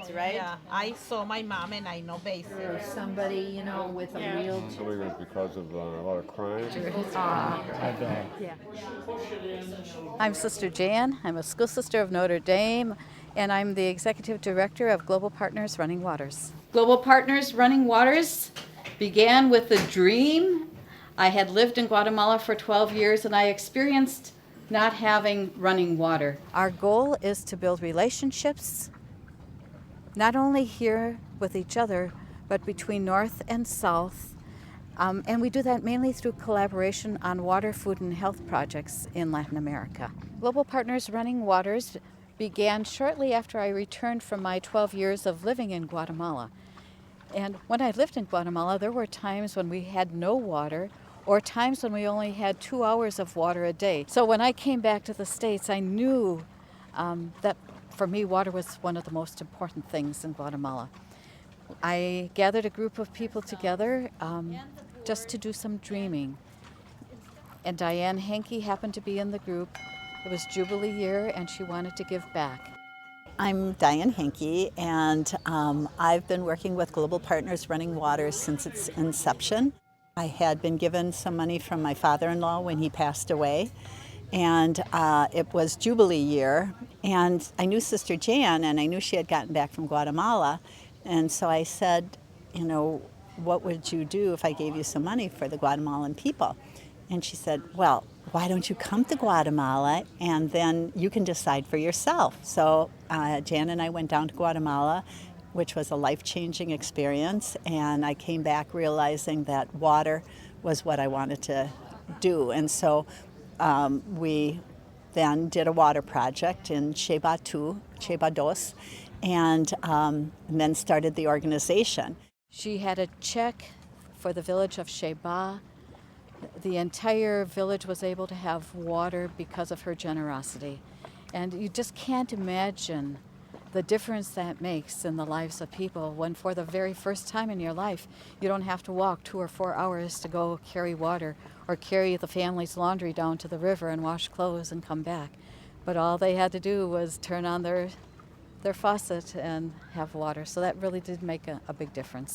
basics, right? Yeah, I saw my mom and I know basics. Or somebody, with a wheelchair. I believe it's because of a lot of crime. Yeah. I'm Sister Jan. I'm a school sister of Notre Dame, and I'm the executive director of Global Partners Running Waters. Global Partners Running Waters began with a dream. I had lived in Guatemala for 12 years and I experienced not having running water. Our goal is to build relationships, not only here with each other, but between North and South. And we do that mainly through collaboration on water, food, and health projects in Latin America. Global Partners Running Waters began shortly after I returned from my 12 years of living in Guatemala. And when I lived in Guatemala, there were times when we had no water or times when we only had 2 hours of water a day. So when I came back to the States, I knew that for me, water was one of the most important things in Guatemala. I gathered a group of people together just to do some dreaming. And Diane Hankey happened to be in the group. It was Jubilee year, and she wanted to give back. I'm Diane Hinkey, and I've been working with Global Partners Running Waters since its inception. I had been given some money from my father-in-law when he passed away, and it was Jubilee year, and I knew Sister Jan, and I knew she had gotten back from Guatemala, and so I said, what would you do if I gave you some money for the Guatemalan people? And she said, well, why don't you come to Guatemala and then you can decide for yourself. So Jan and I went down to Guatemala, which was a life-changing experience, and I came back realizing that water was what I wanted to do. And so we then did a water project in Sheba Dos, and then started the organization. She had a check for the village of Sheba. The entire village was able to have water because of her generosity. And you just can't imagine the difference that makes in the lives of people when for the very first time in your life, you don't have to walk 2 or 4 hours to go carry water or carry the family's laundry down to the river and wash clothes and come back. But all they had to do was turn on their faucet and have water. So that really did make a big difference.